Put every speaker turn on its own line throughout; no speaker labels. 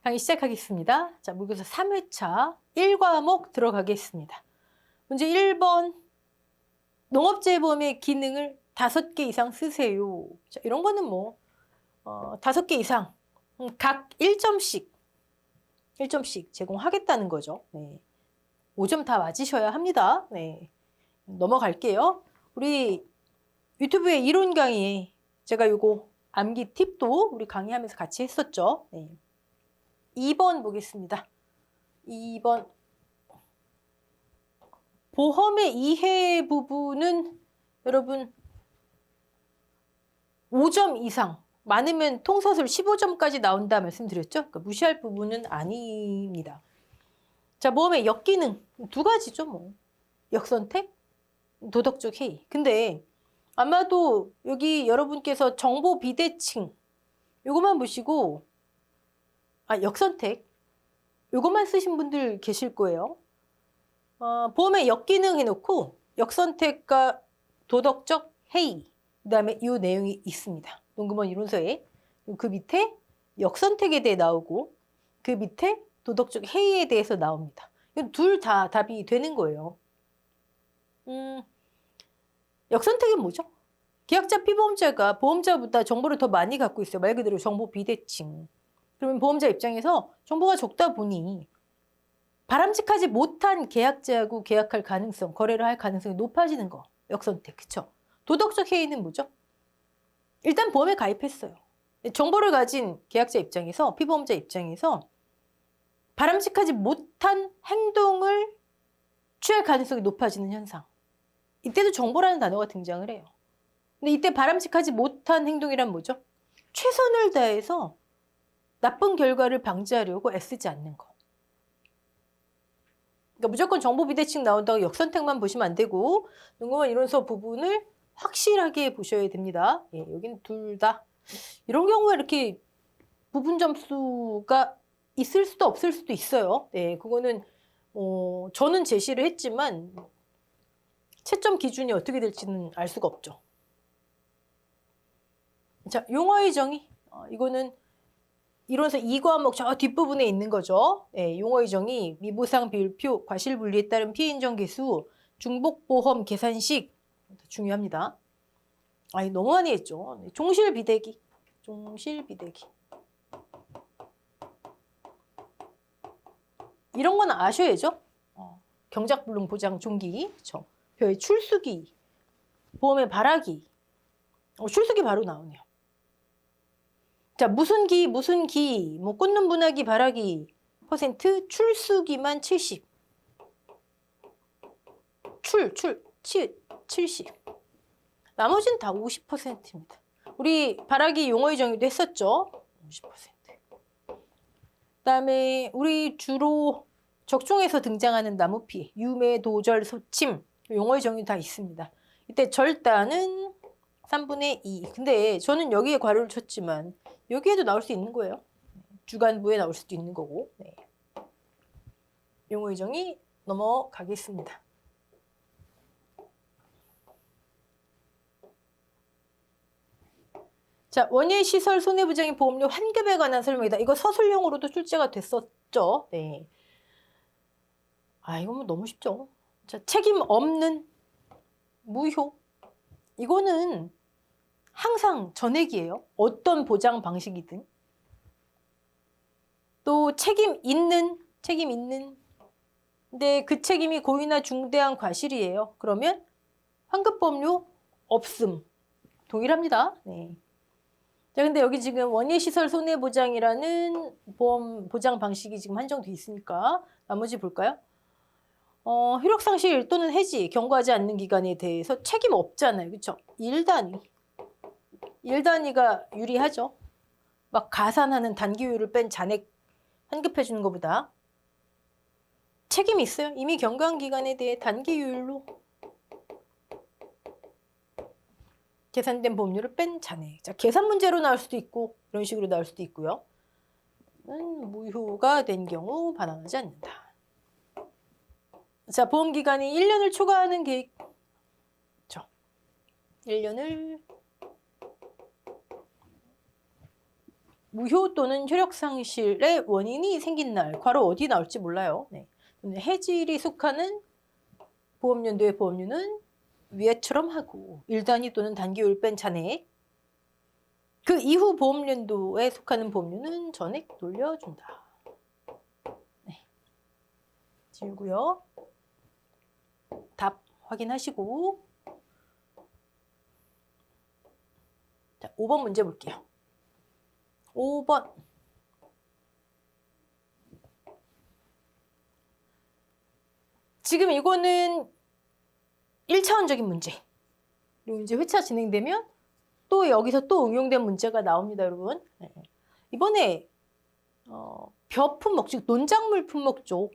강의 시작하겠습니다. 자, 모의고사 3회차 1과목 들어가겠습니다. 문제 1번. 농업재해보험의 기능을 5개 이상 쓰세요. 자, 이런 거는 5개 이상 각 1점씩 제공하겠다는 거죠. 네. 5점 다 맞으셔야 합니다. 네. 넘어갈게요. 우리 유튜브의 이론 강의에 제가 요거 암기 팁도 우리 강의하면서 같이 했었죠. 네. 2번 보겠습니다. 2번. 보험의 이해 부분은 여러분 5점 이상, 많으면 통서술 15점까지 나온다 말씀드렸죠? 그러니까 무시할 부분은 아닙니다. 자, 보험의 역기능 2가지죠. 역선택, 도덕적 해이. 근데 아마도 여기 여러분께서 정보 비대칭 요것만 보시고 역선택 요것만 쓰신 분들 계실 거예요. 보험의 역기능 해놓고 역선택과 도덕적 해이, 그 다음에 이 내용이 있습니다. 농구먼 이론서에. 그 밑에 역선택에 대해 나오고 그 밑에 도덕적 해이에 대해서 나옵니다. 이건 둘 다 답이 되는 거예요. 역선택은 뭐죠? 계약자 피보험자가 보험자보다 정보를 더 많이 갖고 있어요. 말 그대로 정보 비대칭. 그러면 보험자 입장에서 정보가 적다 보니 바람직하지 못한 계약자하고 계약할 가능성, 거래를 할 가능성이 높아지는 거. 역선택, 그쵸? 도덕적 해이는 뭐죠? 일단 보험에 가입했어요. 정보를 가진 계약자 입장에서, 피보험자 입장에서 바람직하지 못한 행동을 취할 가능성이 높아지는 현상. 이때도 정보라는 단어가 등장을 해요. 근데 이때 바람직하지 못한 행동이란 뭐죠? 최선을 다해서 나쁜 결과를 방지하려고 애쓰지 않는 거. 그러니까 무조건 정보 비대칭 나온다고 역선택만 보시면 안 되고 농구먼 이론서 부분을 확실하게 보셔야 됩니다. 예, 여기는 둘 다. 이런 경우에 이렇게 부분 점수가 있을 수도 없을 수도 있어요. 네, 그거는 저는 제시를 했지만 채점 기준이 어떻게 될지는 알 수가 없죠. 자, 용어의 정의. 이거는 이론서 2과목 저 뒷부분에 있는 거죠. 네, 용어의 정의, 미보상 비율표, 과실분리에 따른 피해 인정 계수, 중복보험 계산식 중요합니다. 너무 많이 했죠. 네, 종실비대기. 이런 건 아셔야죠. 경작불능 보장 종기, 그쵸? 벼의 출수기, 보험의 발하기. 출수기 바로 나오네요. 자, 무슨 기, 꽂는 분화기, 발하기 퍼센트, 출수기만 70. 70. 나머지는 다 50%입니다. 우리 발하기 용어의 정의도 했었죠? 50%. 그다음에 우리 주로 적종에서 등장하는 나무 피해, 유매, 도절, 소침 용어의 정의 다 있습니다. 이때 절단은 3분의 2. 근데 저는 여기에 괄호를 쳤지만 여기에도 나올 수 있는 거예요. 주간부에 나올 수도 있는 거고. 네. 용어의 정의 넘어가겠습니다. 자, 원예시설 손해보장의 보험료 환급에 관한 설명이다. 이거 서술형으로도 출제가 됐었죠. 네. 이건 너무 쉽죠. 자, 책임 없는 무효. 이거는 항상 전액이에요. 어떤 보장 방식이든. 또 책임 있는. 근데 그 책임이 고의나 중대한 과실이에요. 그러면 환급보험료 없음. 동일합니다. 네. 자, 근데 여기 지금 원예시설 손해보장이라는 보험 보장 방식이 지금 한정돼 있으니까 나머지 볼까요? 효력상실 또는 해지 경고하지 않는 기간에 대해서 책임 없잖아요. 그렇죠? 1단위가 유리하죠. 막 가산하는 단기효율을 뺀 잔액 환급해 주는 것보다 책임이 있어요. 이미 경고한 기간에 대해 단기효율로 계산된 보험료를 뺀 잔액. 자, 계산 문제로 나올 수도 있고 이런 식으로 나올 수도 있고요. 무효가 된 경우 반환하지 않는다. 자, 보험기간이 1년을 초과하는 계획. 그렇죠? 1년을 무효 또는 효력 상실의 원인이 생긴 날, 괄호 어디 나올지 몰라요. 네. 해질이 속하는 보험연도의 보험료는 위에처럼 하고 1단위 또는 단기율 뺀 잔액, 그 이후 보험연도에 속하는 보험료는 전액 돌려준다. 네. 지우고요. 답 확인하시고 자, 5번 문제 볼게요. 5번. 지금 이거는 1차원적인 문제. 그리고 이제 회차 진행되면 또 여기서 또 응용된 문제가 나옵니다, 여러분. 네. 이번에 벼 품목, 즉 논작물 품목 쪽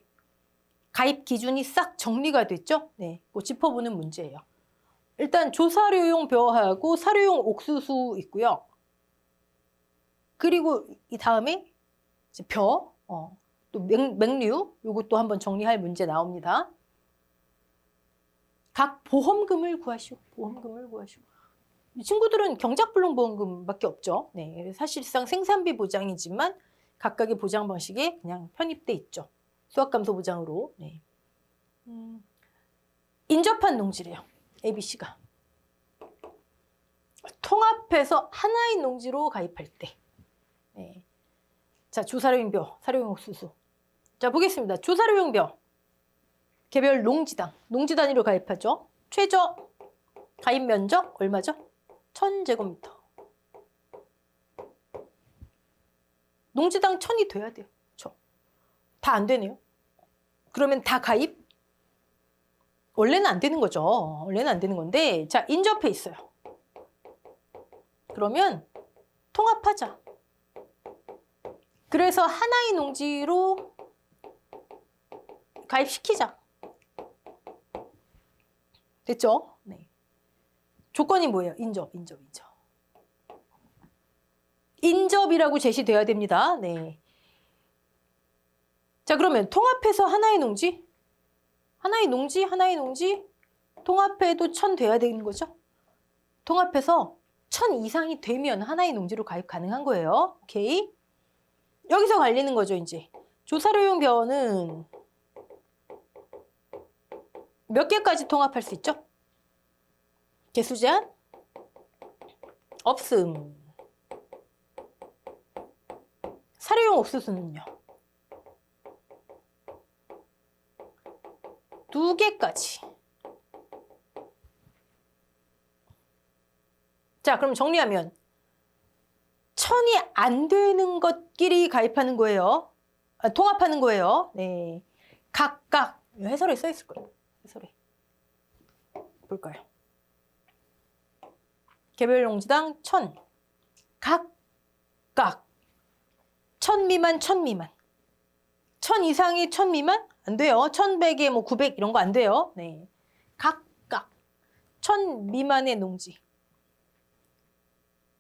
가입 기준이 싹 정리가 됐죠? 네, 뭐 짚어보는 문제예요. 일단 조사료용 벼하고 사료용 옥수수 있고요. 그리고 이 다음에 이제 벼, 또 맹류, 요것도 한번 정리할 문제 나옵니다. 각 보험금을 구하시오. 보험금을 구하시오. 이 친구들은 경작불능 보험금밖에 없죠. 네, 사실상 생산비 보장이지만 각각의 보장 방식에 그냥 편입돼 있죠. 수확감소 보장으로. 네. 인접한 농지래요. ABC가. 통합해서 하나의 농지로 가입할 때. 네. 자, 조사료용 벼, 사료용 옥수수. 자, 보겠습니다. 조사료용 벼. 개별 농지당, 농지 단위로 가입하죠. 최저 가입 면적 얼마죠? 1000제곱미터. 농지당 1000이 돼야 돼요. 그렇죠? 다 안 되네요. 그러면 다 가입? 원래는 안 되는 거죠. 원래는 안 되는 건데, 자, 인접해 있어요. 그러면 통합하자. 그래서 하나의 농지로 가입시키자. 됐죠? 네. 조건이 뭐예요? 인접. 인접이라고 제시돼야 됩니다. 네. 자, 그러면 통합해서 하나의 농지, 통합해도 1000 돼야 되는 거죠? 통합해서 1000 이상이 되면 하나의 농지로 가입 가능한 거예요. 오케이? 여기서 갈리는 거죠, 이제. 조사료용 벼는 몇 개까지 통합할 수 있죠? 개수 제한? 없음. 사료용 옥수수는요? 2개까지. 자, 그럼 정리하면 1000이 안 되는 것끼리 가입하는 거예요. 통합하는 거예요. 네. 각각 해설에 써 있을 거예요. 해설에. 볼까요? 개별 농지당 1000. 각각 1000 미만, 1000 미만. 1000 이상이 1000 미만? 안 돼요. 1100에 뭐 900 이런 거 안 돼요. 네. 각각 1000 미만의 농지.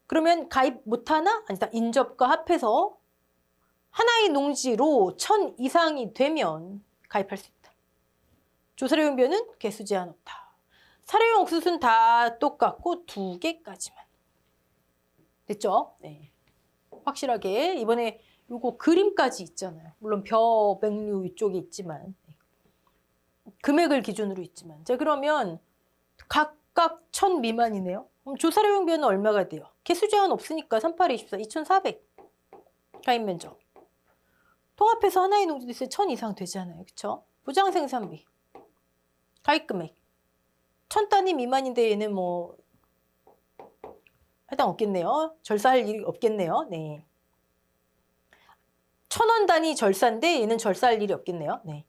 그러면 가입 못하나? 아니다. 인접과 합해서 하나의 농지로 1000 이상이 되면 가입할 수 있다. 조사료용 벼는 개수 제한 없다. 사료용 옥수수는 다 똑같고 2개까지만. 됐죠? 네. 확실하게 이번에 요거 그림까지 있잖아요. 물론 벼, 맹류 이쪽에 있지만 금액을 기준으로 있지만. 자, 그러면 각각 1000 미만이네요. 그럼 조사료용 벼는 얼마가 돼요? 개수 제한 없으니까 3824, 2400 가입 면적. 통합해서 하나의 농지 됐을 때 1000 이상 되잖아요. 그쵸? 보장 생산비. 가입 금액. 1000단위 미만인데 얘는 뭐 해당 없겠네요. 절사할 일이 없겠네요. 네. 1000원 단위 절사인데 얘는 절사할 일이 없겠네요. 네.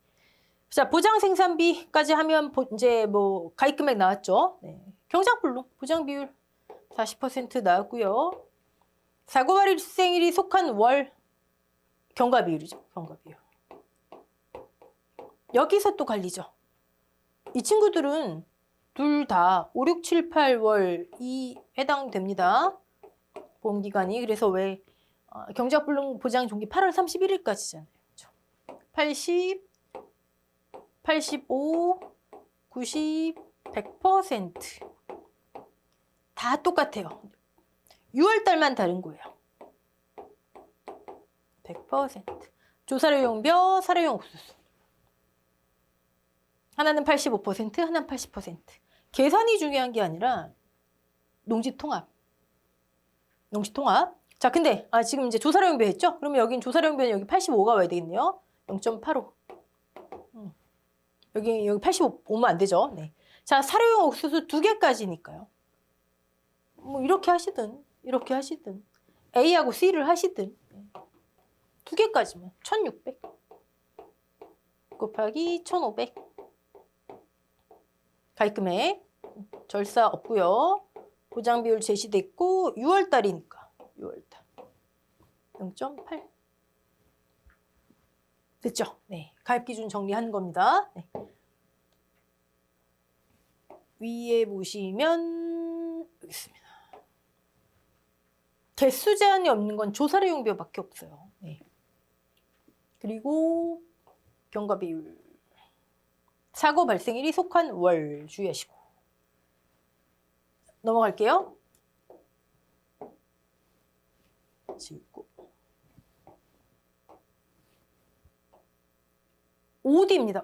자, 보장 생산비까지 하면 이제 뭐 가입 금액 나왔죠. 네. 경작불능 보장 비율 40% 나왔고요. 사고 발생일이 속한 월 경과 비율이죠. 경과 비율. 여기서 또 갈리죠. 이 친구들은 둘 다 5, 6, 7, 8월이 해당됩니다. 보험기간이. 그래서 왜 경작불능 보장 종기 8월 31일까지잖아요. 그렇죠? 80, 85, 90, 100% 다 똑같아요. 6월달만 다른 거예요. 100%. 조사료용벼, 사료용 옥수수. 하나는 85%, 하나는 80%. 계산이 중요한 게 아니라 농지통합. 농지통합. 자, 근데 지금 이제 조사료용벼 했죠? 그러면 여긴 조사료용벼는 여기 85가 와야 되겠네요. 0.85. 여기 85 오면 안 되죠. 네. 자, 사료용 옥수수 2개까지니까요. 뭐 이렇게 하시든 이렇게 하시든 A하고 C를 하시든 2개까지면 1600 곱하기 1500 가입금액 절사 없고요. 보장 비율 제시됐고 6월달이니까 6월달 0.8 됐죠? 네, 가입 기준 정리하는 겁니다. 네. 위에 보시면 여기 있습니다. 개수 제한이 없는 건 조사료용벼밖에 없어요. 네. 그리고 경과 비율 사고 발생일이 속한 월 주의하시고 넘어갈게요. 지우고 OD입니다.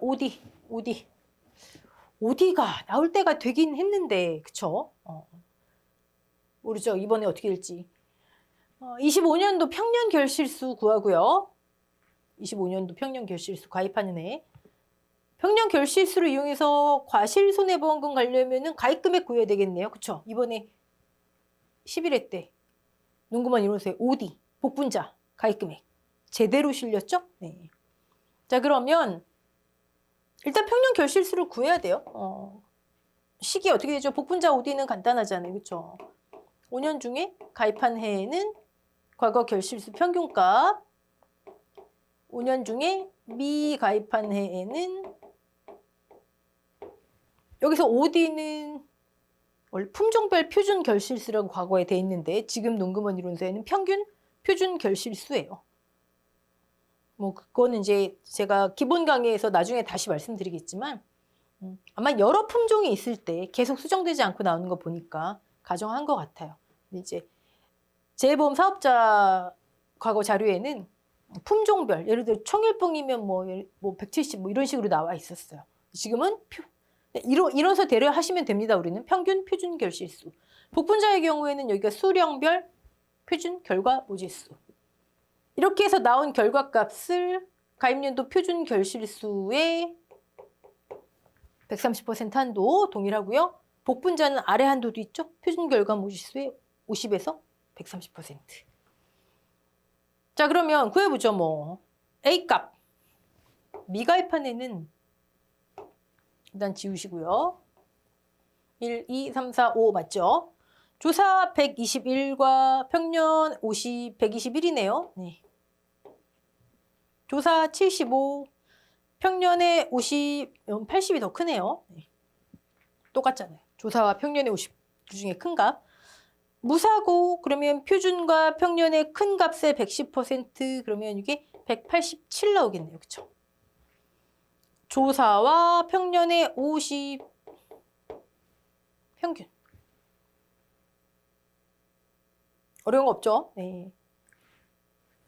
OD가 나올 때가 되긴 했는데 그쵸? 모르죠. 이번에 어떻게 될지. 25년도 평년 결실수 구하고요. 25년도 평년 결실수 가입하는 애. 평년 결실수를 이용해서 과실손해보험금 가려면은 가입금액 구해야 되겠네요. 그쵸? 이번에 11회 때 농구만 이러세요. OD 복분자 가입금액 제대로 실렸죠? 네. 자, 그러면 일단 평년 결실수를 구해야 돼요. 시기 어떻게 되죠? 복분자 OD는 간단하잖아요. 그쵸? 5년 중에 가입한 해에는 과거 결실수 평균값, 5년 중에 미가입한 해에는 여기서 OD는 원래 품종별 표준 결실수라고 과거에 돼 있는데 지금 농금원 이론서에는 평균 표준 결실수예요. 뭐 그거는 이제 제가 기본 강의에서 나중에 다시 말씀드리겠지만 아마 여러 품종이 있을 때 계속 수정되지 않고 나오는 거 보니까 가정한 것 같아요. 근데 이제 재보험 사업자 과거 자료에는 품종별 예를 들어 청일봉이면 뭐 170 뭐 이런 식으로 나와 있었어요. 지금은 이론서 대로 하시면 됩니다. 우리는 평균 표준 결실수. 복분자의 경우에는 여기가 수령별 표준 결과 모지수. 이렇게 해서 나온 결과값을 가입년도 표준 결실수의 130% 한도 동일하고요. 복분자는 아래 한도도 있죠. 표준 결과 모지수의 50에서 130%. 자, 그러면 구해보죠. 뭐 A값 미가입한 애는 일단 지우시고요. 1, 2, 3, 4, 5 맞죠? 조사 121과 평년 50, 121이네요. 네. 조사 75, 평년에 50, 80이 더 크네요. 네. 똑같잖아요. 조사와 평년에 50 그중에 큰 값. 무사고 그러면 표준과 평년의 큰 값의 110% 그러면 이게 187 나오겠네요. 그쵸? 조사와 평년의 50 평균. 어려운 거 없죠? 네.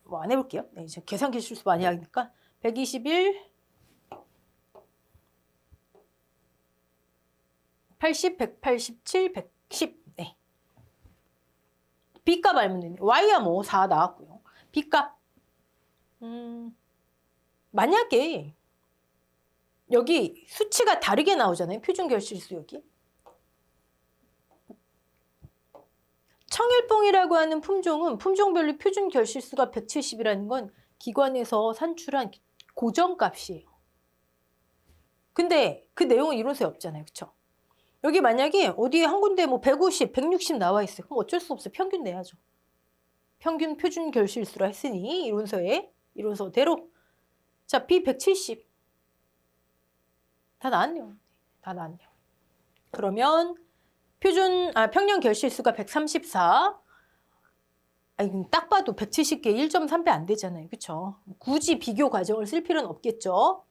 뭐 안 해볼게요. 네, 이제 계산기 실수 많이 하니까 121, 80, 187, 110. 네. B값 알면 되네. Y야 뭐 4 나왔고요. B값. 만약에 여기 수치가 다르게 나오잖아요. 표준 결실수 여기. 청일봉이라고 하는 품종은 품종별로 표준 결실수가 170이라는 건 기관에서 산출한 고정값이에요. 근데 그 내용은 이론서에 없잖아요. 그쵸? 여기 만약에 어디에 한 군데 뭐 150, 160 나와 있어요. 그럼 어쩔 수 없어요. 평균 내야죠. 평균 표준 결실수라 했으니 이론서대로. 자, B 170. 다 나왔네요. 다 나왔네요. 그러면 평년 결실수가 134. 아니, 딱 봐도 170개 1.3배 안 되잖아요. 그쵸? 굳이 비교 과정을 쓸 필요는 없겠죠.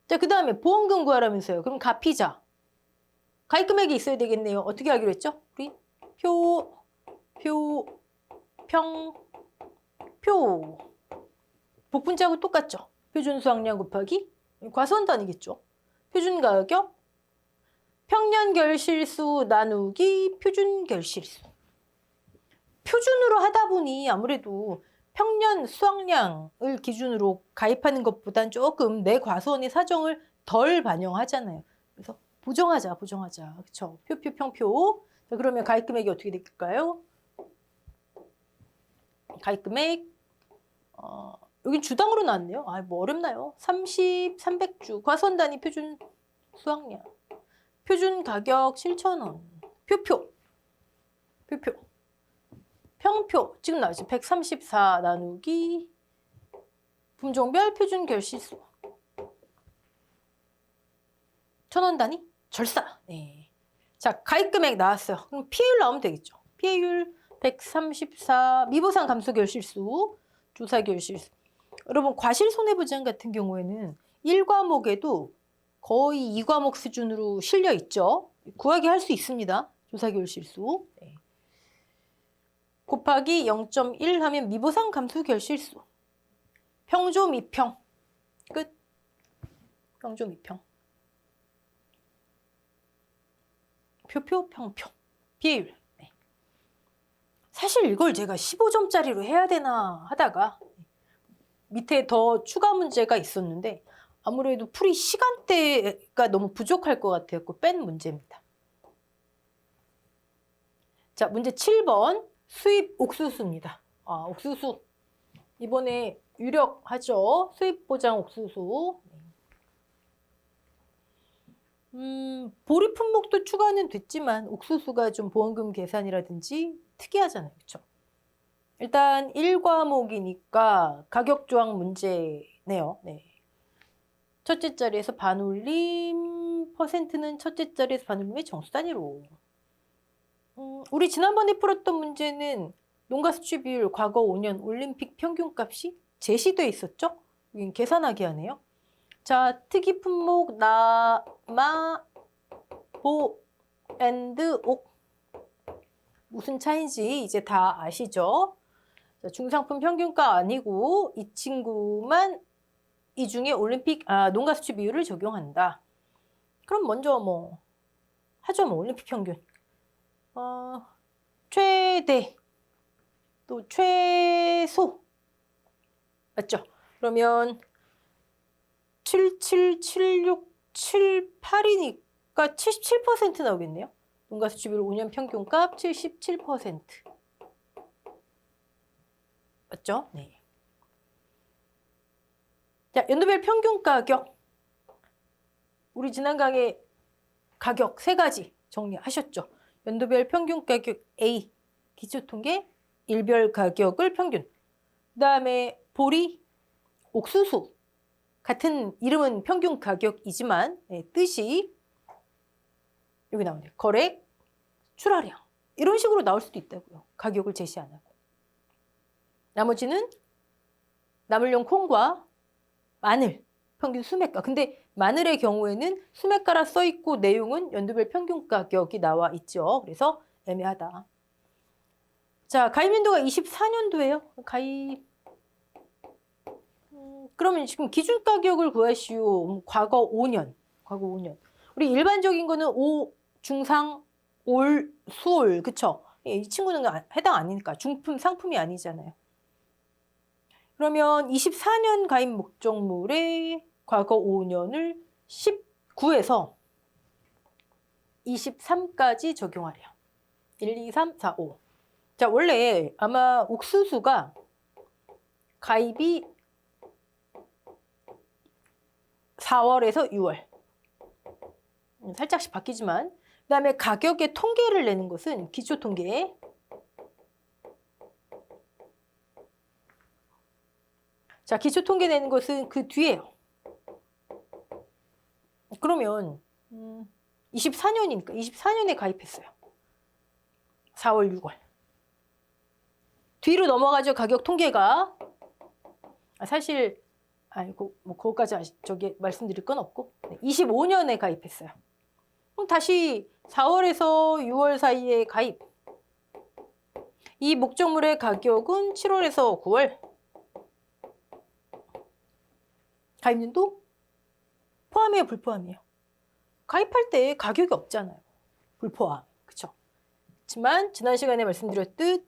자, 그 다음에 보험금 구하라면서요. 그럼 가피자. 가입금액이 있어야 되겠네요. 어떻게 하기로 했죠? 우리 표. 복분자하고 똑같죠. 표준 수확량 곱하기 과수원 단위겠죠. 표준 가격, 평년 결실수 나누기 표준 결실수. 표준으로 하다 보니 아무래도 평년 수확량을 기준으로 가입하는 것보단 조금 내 과수원의 사정을 덜 반영하잖아요. 그래서 보정하자. 그렇죠? 표표 평표. 자, 그러면 가입 금액이 어떻게 될까요? 가입 금액 여긴 주당으로 나왔네요. 뭐 어렵나요? 300주 과수원 단위 표준 수확량. 표준 가격 7,000원. 표표. 평표. 지금 나왔죠. 134 나누기 품종별 표준 결실수. 1,000원 단위? 절사. 네. 자, 가입 금액 나왔어요. 그럼 피해율 나오면 되겠죠. 피해율 134 미보상 감소 결실수, 조사 결실수. 여러분, 과실 손해보장 같은 경우에는 1과목에도 거의 2과목 수준으로 실려 있죠. 구하기 할 수 있습니다. 조사 결실수. 네. 곱하기 0.1 하면 미보상 감소 결실수. 평조 미평. 끝. 평조 미평. 표표 평표. 비율. 네. 사실 이걸 제가 15점짜리로 해야 되나 하다가 밑에 더 추가 문제가 있었는데 아무래도 풀이 시간대가 너무 부족할 것 같아서 뺀 문제입니다. 자, 문제 7번. 수입 옥수수입니다. 옥수수. 이번에 유력하죠. 수입 보장 옥수수. 보리 품목도 추가는 됐지만 옥수수가 좀 보험금 계산이라든지 특이하잖아요. 그렇죠? 일단 1과목이니까 가격 조항 문제네요. 네. 첫째 자리에서 반올림, 퍼센트는 첫째 자리에서 반올림의 정수 단위로. 우리 지난번에 풀었던 문제는 농가 수출 비율 과거 5년 올림픽 평균값이 제시돼 있었죠? 여긴 계산하기 하네요. 자, 특이 품목 나마 보 앤드 옥 무슨 차이인지 이제 다 아시죠? 자, 중상품 평균가 아니고 이 친구만 이 중에 올림픽 농가 수출 비율을 적용한다. 그럼 먼저 뭐 하죠. 뭐 올림픽 평균. 최대 또 최소 맞죠? 그러면 777678이니까 77% 나오겠네요. 농가 수출비율 5년 평균값 77%. 맞죠? 네. 자, 연도별 평균 가격. 우리 지난 강의 가격 세 가지 정리하셨죠? 연도별 평균 가격 A, 기초통계, 일별 가격을 평균. 그 다음에 보리, 옥수수. 같은 이름은 평균 가격이지만 뜻이 여기 나오네요. 거래, 출하량. 이런 식으로 나올 수도 있다고요. 가격을 제시 안 하고. 나머지는 나물용 콩과 마늘, 평균 수매가. 근데 마늘의 경우에는 수매가라 써있고 내용은 연도별 평균 가격이 나와 있죠. 그래서 애매하다. 자, 가입연도가 24년도예요. 가입. 그러면 지금 기준 가격을 구하시오. 과거 5년. 우리 일반적인 거는 중상, 올, 수올. 그쵸? 이 친구는 해당 아니니까. 중품, 상품이 아니잖아요. 그러면 24년 가입 목적물의 과거 5년을 19에서 23까지 적용하래요. 1, 2, 3, 4, 5. 자, 원래 아마 옥수수가 가입이 4월에서 6월. 살짝씩 바뀌지만. 그 다음에 가격의 통계를 내는 것은 기초통계. 자, 기초통계 내는 것은 그 뒤에요. 그러면 24년이니까 24년에 가입했어요. 4월, 6월. 뒤로 넘어가죠. 가격 통계가. 사실 뭐 그거까지 말씀드릴 건 없고 25년에 가입했어요. 그럼 다시 4월에서 6월 사이에 가입. 이 목적물의 가격은 7월에서 9월. 가입연도 포함이에요, 불포함이에요? 가입할 때 가격이 없잖아요. 불포함. 그쵸? 하지만 지난 시간에 말씀드렸듯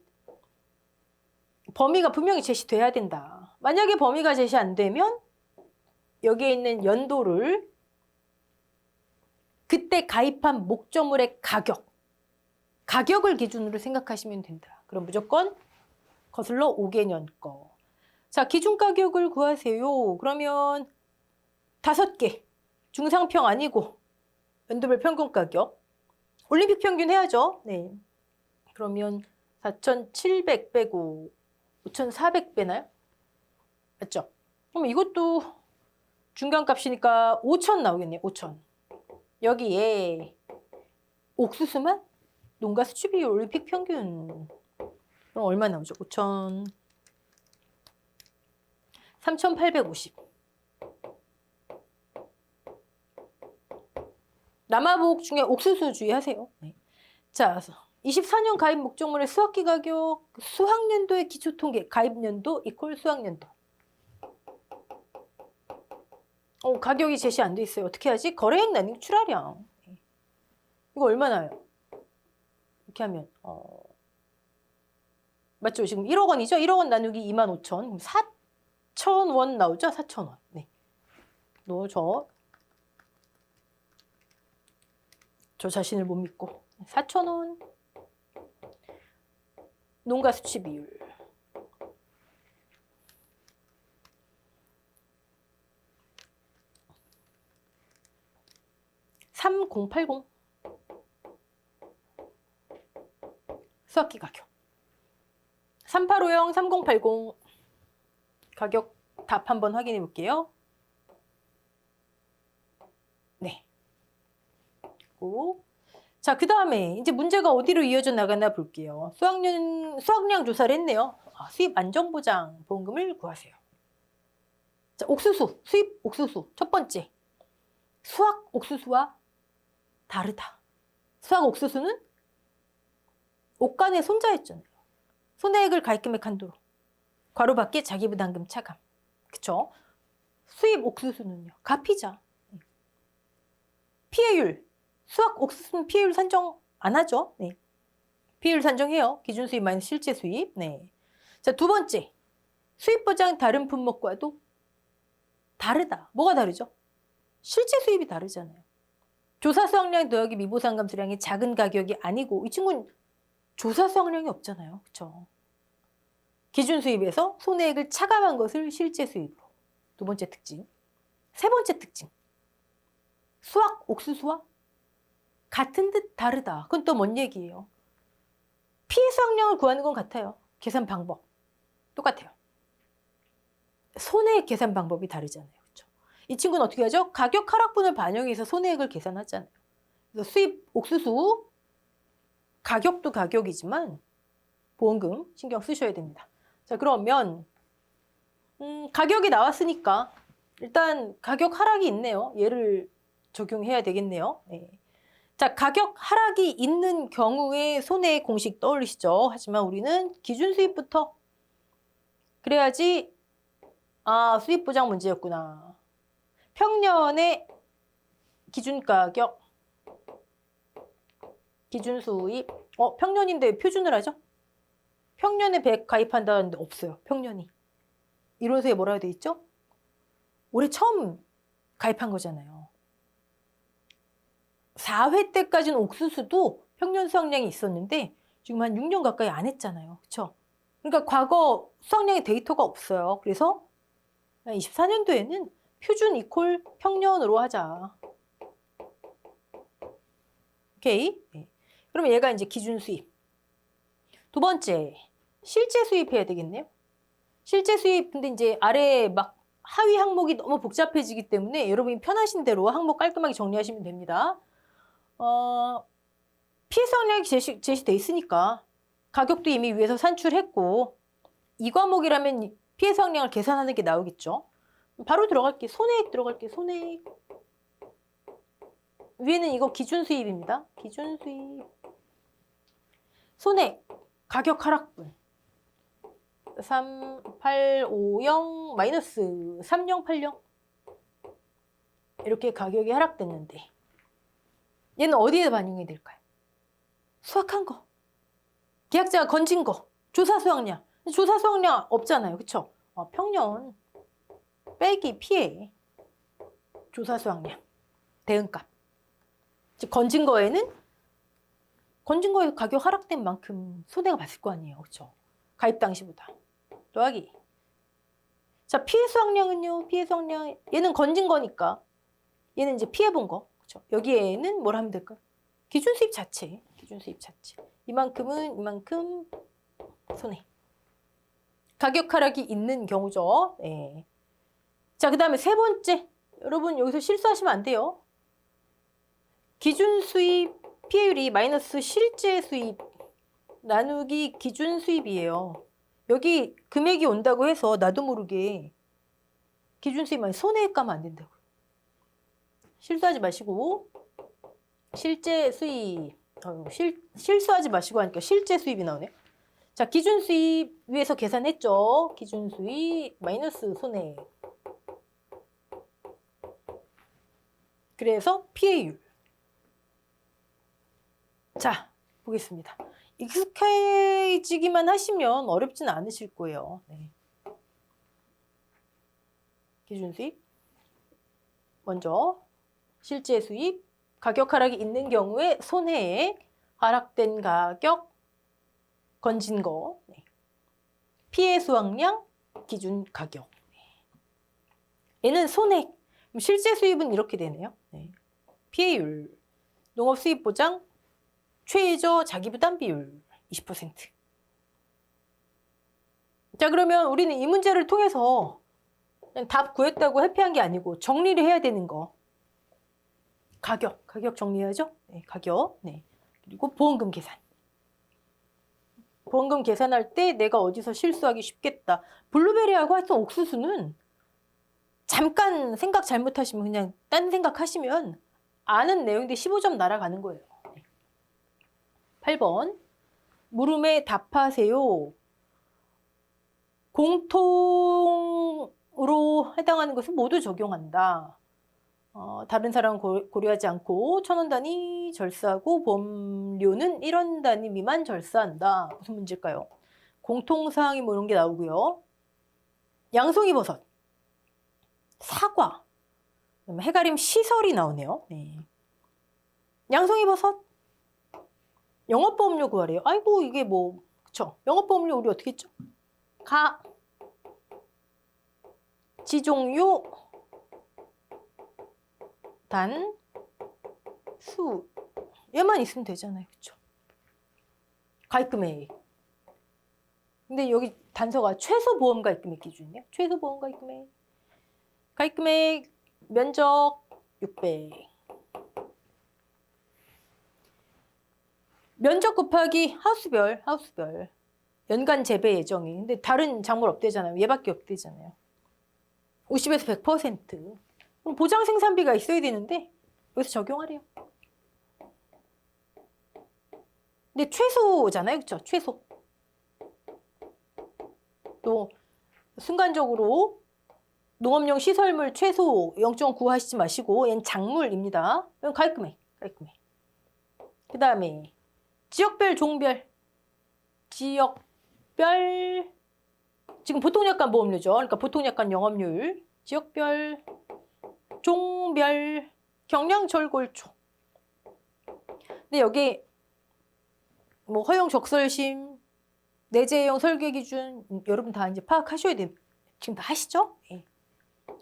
범위가 분명히 제시돼야 된다. 만약에 범위가 제시 안 되면 여기에 있는 연도를 그때 가입한 목적물의 가격을 기준으로 생각하시면 된다. 그럼 무조건 거슬러 5개년 거. 자, 기준 가격을 구하세요. 그러면 5개. 중상평 아니고 연도별 평균 가격. 올림픽 평균 해야죠. 네. 그러면 4,700 빼고 5,400 빼나요? 맞죠? 그럼 이것도 중간값이니까 5,000 나오겠네요. 5,000. 여기에 옥수수만 농가 수출 비율 올림픽 평균. 그럼 얼마 나오죠? 5,000. 3,850. 남아복 중에 옥수수 주의하세요. 네. 자, 24년 가입 목적물의 수학기 가격, 수학년도의 기초통계, 가입년도 이퀄 수학년도. 가격이 제시 안 돼 있어요. 어떻게 하지? 거래액 나누기 출하량. 이거 얼마나요? 이렇게 하면 맞죠? 지금 1억 원이죠? 1억 원 나누기 25,000. 그럼 4,000원 나오죠? 4,000원. 네. 저 자신을 못 믿고 4,000원. 농가 수치 비율. 3080. 수학기 가격. 3850, 3080. 가격 답 한번 확인해 볼게요. 네. 자, 그 다음에 이제 문제가 어디로 이어져 나가나 볼게요. 수학량 조사를 했네요. 수입 안정보장 보험금을 구하세요. 자, 옥수수, 수입 옥수수. 첫 번째. 수학 옥수수와 다르다. 수학 옥수수는 옥간의 손자였잖아요. 손해액을 가입금액 한도로. 괄호 밖에 자기부담금 차감. 그쵸? 수입 옥수수는요. 가피자. 피해율. 수학 옥수수는 피해율 산정 안 하죠. 네. 피해율 산정해요. 기준 수입 마이너스 실제 수입. 네. 자, 두 번째. 수입 보장 다른 품목과도 다르다. 뭐가 다르죠? 실제 수입이 다르잖아요. 조사 수확량 더하기 미보상 감수량이 작은 가격이 아니고 이 친구는 조사 수확량이 없잖아요. 그렇죠? 기준 수입에서 손해액을 차감한 것을 실제 수입으로. 두 번째 특징. 세 번째 특징. 수학 옥수수와 같은 듯 다르다. 그건 또 뭔 얘기예요? 피해 수확량을 구하는 건 같아요. 계산 방법 똑같아요. 손해액 계산 방법이 다르잖아요. 그렇죠? 이 친구는 어떻게 하죠? 가격 하락분을 반영해서 손해액을 계산하잖아요. 그래서 수입 옥수수 가격도 가격이지만 보험금 신경 쓰셔야 됩니다. 자, 그러면 가격이 나왔으니까 일단 가격 하락이 있네요. 얘를 적용해야 되겠네요. 네. 자, 가격 하락이 있는 경우에 손해액 공식 떠올리시죠. 하지만 우리는 기준 수입부터 그래야지 수입 보장 문제였구나. 평년의 기준 가격, 기준 수입. 평년인데 표준을 하죠? 평년에 100 가입한다는데 없어요. 평년이. 이론서에 뭐라고 돼 있죠? 올해 처음 가입한 거잖아요. 4회 때까지는 옥수수도 평년 수확량이 있었는데 지금 한 6년 가까이 안 했잖아요. 그렇죠? 그러니까 과거 수확량의 데이터가 없어요. 그래서 24년도에는 표준 이퀄 평년으로 하자. 오케이? 네. 그러면 얘가 이제 기준 수입. 두 번째, 실제 수입해야 되겠네요. 실제 수입, 근데 이제 아래 막 하위 항목이 너무 복잡해지기 때문에 여러분이 편하신 대로 항목 깔끔하게 정리하시면 됩니다. 피해 수확량이 제시돼 있으니까 가격도 이미 위에서 산출했고 이 과목이라면 피해 수확량을 계산하는 게 나오겠죠. 바로 들어갈게요. 손해액 들어갈게요. 손해액. 위에는 이거 기준 수입입니다. 기준 수입. 손해액. 가격 하락분. 3850 마이너스 3080. 이렇게 가격이 하락됐는데 얘는 어디에 반영이 될까요? 수확한 거. 계약자가 건진 거. 조사 수확량. 조사 수확량 없잖아요. 그쵸? 평년 빼기 피해. 조사 수확량. 대응값. 즉 건진 거에는 건진 거에 가격 하락된 만큼 손해가 봤을 거 아니에요. 그쵸? 가입 당시보다. 더하기. 자, 피해 수확량은요. 피해 수확량. 얘는 건진 거니까. 얘는 이제 피해 본 거. 그쵸? 여기에는 뭘 하면 될까요? 기준 수입 자체. 기준 수입 자체. 이만큼은 이만큼 손해. 가격 하락이 있는 경우죠. 네. 자, 그 다음에 세 번째. 여러분 여기서 실수하시면 안 돼요. 기준 수입 피해율이 마이너스 실제 수입 나누기 기준 수입이에요. 여기 금액이 온다고 해서 나도 모르게 기준 수입만 손해에 까면 안 된다고요. 실수하지 마시고 실제 수입 실수하지 마시고 하니까 실제 수입이 나오네요. 자, 기준 수입 위에서 계산했죠. 기준 수입 마이너스 손해. 그래서 피해율. 자, 보겠습니다. 익숙해지기만 하시면 어렵지는 않으실 거예요. 네. 기준 수입. 먼저 실제 수입. 가격 하락이 있는 경우에 손해액. 하락된 가격. 건진 거. 네. 피해 수확량. 기준 가격. 얘는 손해액. 실제 수입은 이렇게 되네요. 네. 피해율. 농업 수입 보장. 최저 자기부담 비율 20%. 자, 그러면 우리는 이 문제를 통해서 그냥 답 구했다고 회피한 게 아니고 정리를 해야 되는 거. 가격 정리해야죠. 네, 가격. 네. 그리고 보험금 계산. 보험금 계산할 때 내가 어디서 실수하기 쉽겠다. 블루베리하고 하여튼 옥수수는 잠깐 생각 잘못하시면 그냥 딴 생각하시면 아는 내용인데 15점 날아가는 거예요. 8번. 물음에 답하세요. 공통으로 해당하는 것은 모두 적용한다. 다른 사람 고려하지 않고 1,000원 단위 절사하고 보험료는 1원 단위 미만 절사한다. 무슨 문제일까요? 공통사항이 뭐 이런 게 나오고요. 양송이 버섯, 사과, 해가림 시설이 나오네요. 네. 양송이 버섯, 영업보험료 구하래요. 아이고 이게 뭐 그쵸? 영업보험료 우리 어떻게 했죠? 가, 지종료, 단, 수 얘만 있으면 되잖아요. 그쵸? 가입금액. 근데 여기 단서가 최소 보험 가입금액 기준이에요. 최소 보험 가입금액. 가입금액 면적 600. 면적 곱하기 하우스별. 연간 재배 예정이. 근데 다른 작물 없대잖아요. 얘밖에 없대잖아요. 50에서 100%. 그럼 보장 생산비가 있어야 되는데 여기서 적용하래요. 근데 최소잖아요. 그렇죠? 최소. 또 순간적으로 농업용 시설물 최소 0.9 하시지 마시고 얘는 작물입니다. 이건 가입금액. 그 다음에 지역별, 종별. 지역별 지금 보통약관 보험료죠. 그러니까 보통약관 영업률. 지역별, 종별, 경량철골초. 근데 여기 뭐 허용 적설심, 내재형 설계 기준 여러분 다 이제 파악하셔야 돼요. 지금 다 하시죠? 예.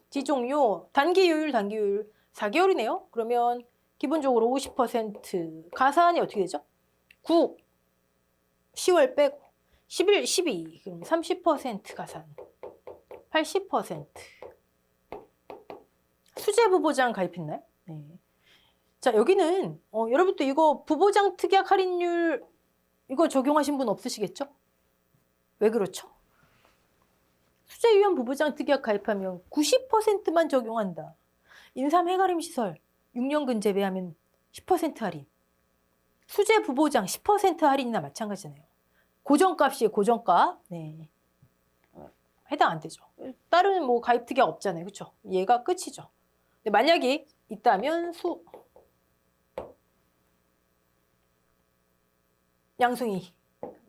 지종료, 단기율 4개월이네요. 그러면 기본적으로 50% 가산이 어떻게 되죠? 9, 10월 빼고 11, 12 그럼 30% 가산 80% 수재부 보장 가입했나요? 네. 자, 여기는 여러분도 이거 부보장 특약 할인율 이거 적용하신 분 없으시겠죠? 왜 그렇죠? 수재위험 부보장 특약 가입하면 90%만 적용한다. 인삼 해가림 시설 6년근 재배하면 10% 할인. 수재 부보장 10% 할인이나 마찬가지잖아요. 고정값이에요. 고정값. 네. 해당 안 되죠. 다른 뭐 가입 특약 없잖아요. 그렇죠? 얘가 끝이죠. 만약에 있다면 양송이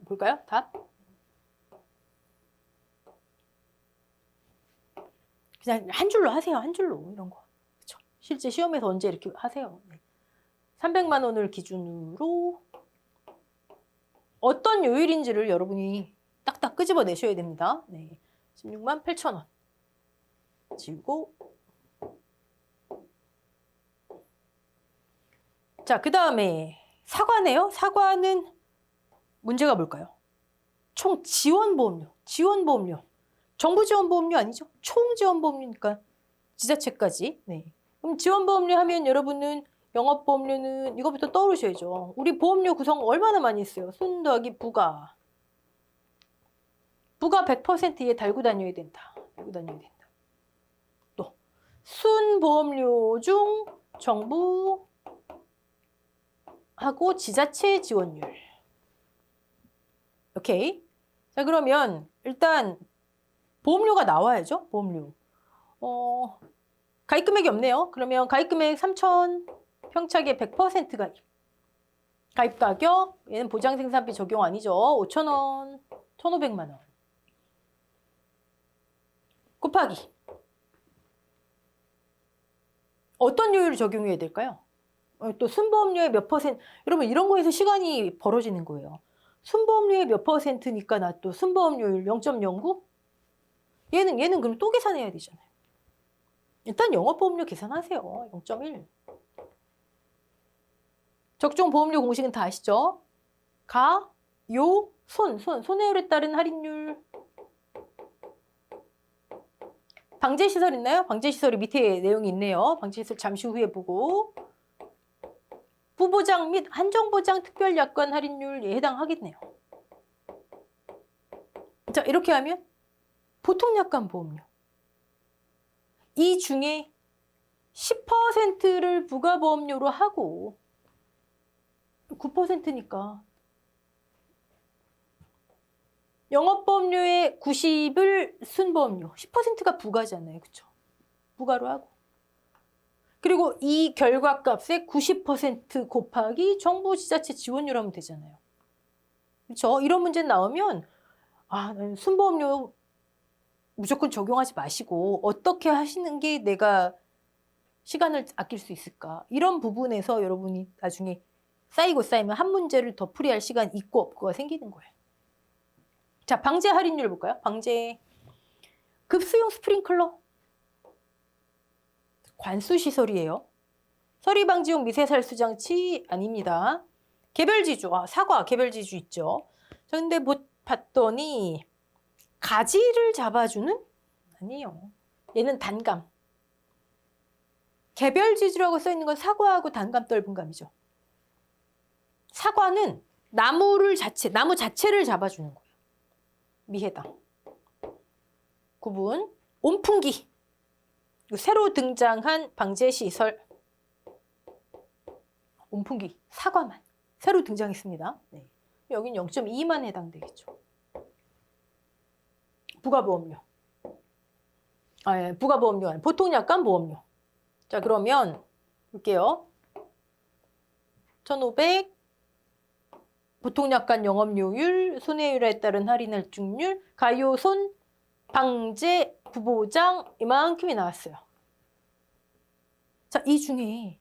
볼까요? 답. 그냥 한 줄로 하세요. 한 줄로 이런 거. 그렇죠? 실제 시험에서 언제 이렇게 하세요. 네. 300만 원을 기준으로 어떤 요일인지를 여러분이 딱딱 끄집어내셔야 됩니다. 네. 16만 8천 원. 지우고 자, 그 다음에 사과네요. 사과는 문제가 뭘까요? 총 지원보험료. 지원보험료. 정부 지원보험료 아니죠? 총 지원보험료니까 지자체까지. 네. 그럼 지원보험료 하면 여러분은 영업보험료는 이거부터 떠오르셔야죠. 우리 보험료 구성 얼마나 많이 했어요? 순 더하기 부가. 부가 100%에 달고 다녀야 된다. 달고 다녀야 된다. 또 순보험료 중 정부 하고 지자체 지원율. 오케이. 자, 그러면 일단 보험료가 나와야죠. 보험료. 가입 금액이 없네요. 그러면 가입 금액 3,000, 평착의 100% 가입. 가입 가격, 얘는 보장 생산비 적용 아니죠. 5,000원, 1,500만 원. 곱하기. 어떤 요율을 적용해야 될까요? 또 순보험료의 몇 퍼센트. 여러분 이런 거에서 시간이 벌어지는 거예요. 순보험료의 몇 퍼센트니까 나 또 순보험료율 0.09? 얘는 그럼 또 계산해야 되잖아요. 일단 영업보험료 계산하세요. 0.1. 적정보험료 공식은 다 아시죠? 가, 요, 손해율에 따른 할인율. 방제시설 있나요? 방제시설이 밑에 내용이 있네요. 방제시설 잠시 후에 보고. 부보장 및 한정보장 특별약관 할인율에 해당하겠네요. 자, 이렇게 하면 보통약관 보험료. 이 중에 10%를 부가보험료로 하고 9%니까 영업보험료의 90을 순보험료. 10%가 부가잖아요. 그렇죠? 부가로 하고. 그리고 이 결과값의 90% 곱하기 정부 지자체 지원율 하면 되잖아요. 그렇죠? 이런 문제 나오면 순보험료 무조건 적용하지 마시고 어떻게 하시는 게 내가 시간을 아낄 수 있을까? 이런 부분에서 여러분이 나중에 쌓이면 한 문제를 더 풀이할 시간 있고 없고가 생기는 거예요. 자, 방제 할인율 볼까요? 방제. 급수용 스프링클러. 관수시설이에요. 서리방지용 미세살수장치 아닙니다. 개별지주. 사과 개별지주 있죠. 자, 근데 봤더니 가지를 잡아주는? 아니에요. 얘는 단감. 개별지주라고 써있는 건 사과하고 단감 떫은 감이죠. 사과는 나무 자체를 잡아주는 거예요. 미해당. 구분. 온풍기. 새로 등장한 방제시설. 온풍기. 사과만. 새로 등장했습니다. 네. 여긴 0.2만 해당되겠죠. 부가보험료. 부가보험료 아니라 보통약관 보험료. 자, 그러면 볼게요. 1,500 보통약관 영업료율, 손해율에 따른 할인 할증률, 가요손, 방제, 부보장 이만큼이 나왔어요. 자, 이 중에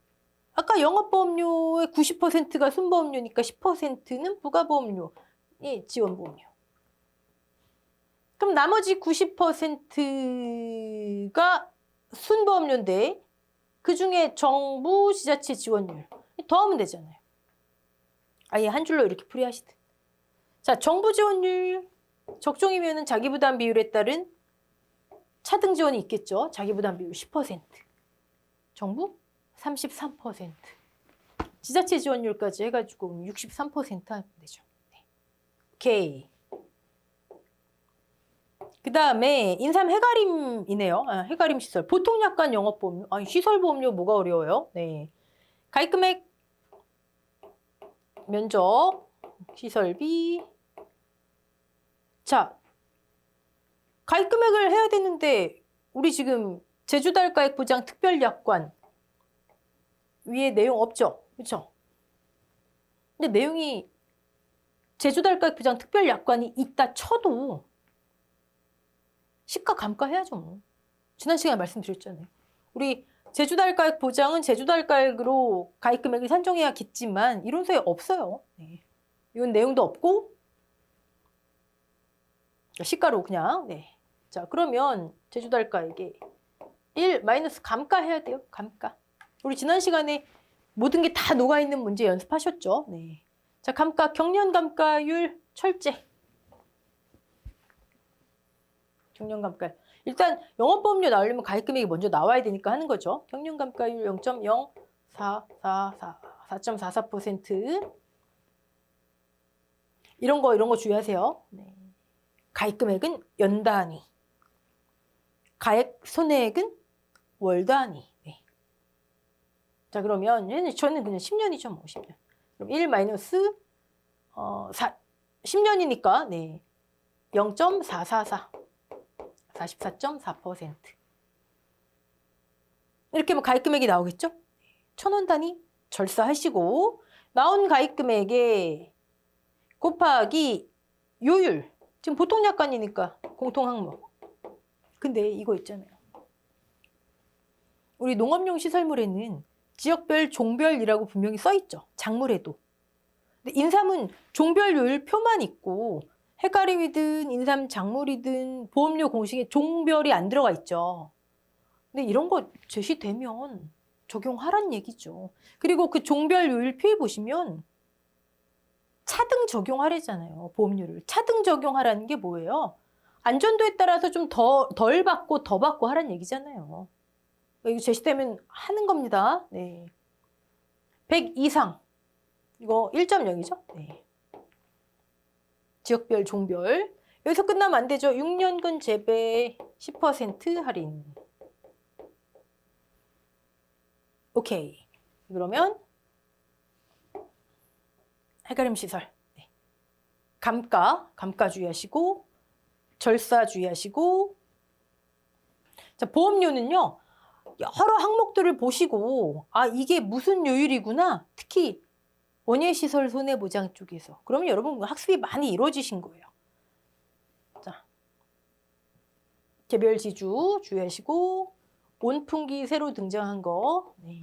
아까 영업보험료의 90%가 순보험료니까 10%는 부가보험료의 지원보험료. 그럼 나머지 90%가 순보험료인데 그중에 정부 지자체 지원율 더하면 되잖아요. 아예 한 줄로 이렇게 풀이하시듯. 자, 정부 지원율 적정이면은 자기부담 비율에 따른 차등 지원이 있겠죠. 자기부담 비율 10%. 정부 33%. 지자체 지원율까지 해가지고 63% 하면 되죠. 네. 오케이. 그 다음에 인삼 해가림이네요. 해가림 시설. 보통약관 영업보험료. 시설보험료 뭐가 어려워요? 네. 가입금액, 면적, 시설비. 자, 가입금액을 해야 되는데 우리 지금 제주달가액 보장 특별약관 위에 내용 없죠? 그렇죠? 근데 내용이 제주달가액 보장 특별약관이 있다 쳐도 시가 감가해야죠. 뭐. 지난 시간에 말씀드렸잖아요. 우리 제주달가액 보장은 제주달가액으로 가입 금액을 산정해야겠지만 이론서에 없어요. 네. 이건 내용도 없고 시가로 그냥. 네. 자, 그러면 제주달가액에 1 마이너스 감가해야 돼요. 감가. 우리 지난 시간에 모든 게 다 녹아있는 문제 연습하셨죠? 네. 자, 감가, 경련감가율 철제. 경련감가율. 일단 영업보험료 나오려면 가입금액이 먼저 나와야 되니까 하는 거죠. 경련감가율 0.0444, 4.44%. 이런 거 주의하세요. 네. 가입금액은 연 단위. 가액 손해액은 월 단위. 네. 자, 그러면 저는 그냥 10년이죠, 뭐 10년. 그럼 1 마이너스 10년이니까 네. 0.444. 44.4%. 이렇게 하면 가입금액이 나오겠죠? 1,000원 단위 절사하시고 나온 가입금액에 곱하기 요율. 지금 보통약관이니까 공통항목. 근데 이거 있잖아요. 우리 농업용 시설물에는 지역별, 종별이라고 분명히 써있죠. 작물에도. 근데 인삼은 종별 요율 표만 있고 헷갈림이든 인삼 작물이든 보험료 공식에 종별이 안 들어가 있죠. 근데 이런 거 제시되면 적용하란 얘기죠. 그리고 그 종별 요율표에 보시면 차등 적용하래잖아요. 보험료를. 차등 적용하라는 게 뭐예요? 안전도에 따라서 좀 덜 받고 더 받고 하란 얘기잖아요. 이거 제시되면 하는 겁니다. 네. 100 이상. 이거 1.0이죠? 네. 지역별, 종별. 여기서 끝나면 안 되죠. 6년근 재배 10% 할인. 오케이. 그러면 헷갈림 시설. 네. 감가 주의하시고 절사 주의하시고. 자, 보험료는요. 여러 항목들을 보시고 이게 무슨 요율이구나. 특히 원예시설 손해보장 쪽에서. 그러면 여러분 학습이 많이 이루어지신 거예요. 자, 개별 지주 주의하시고 온풍기 새로 등장한 거. 네.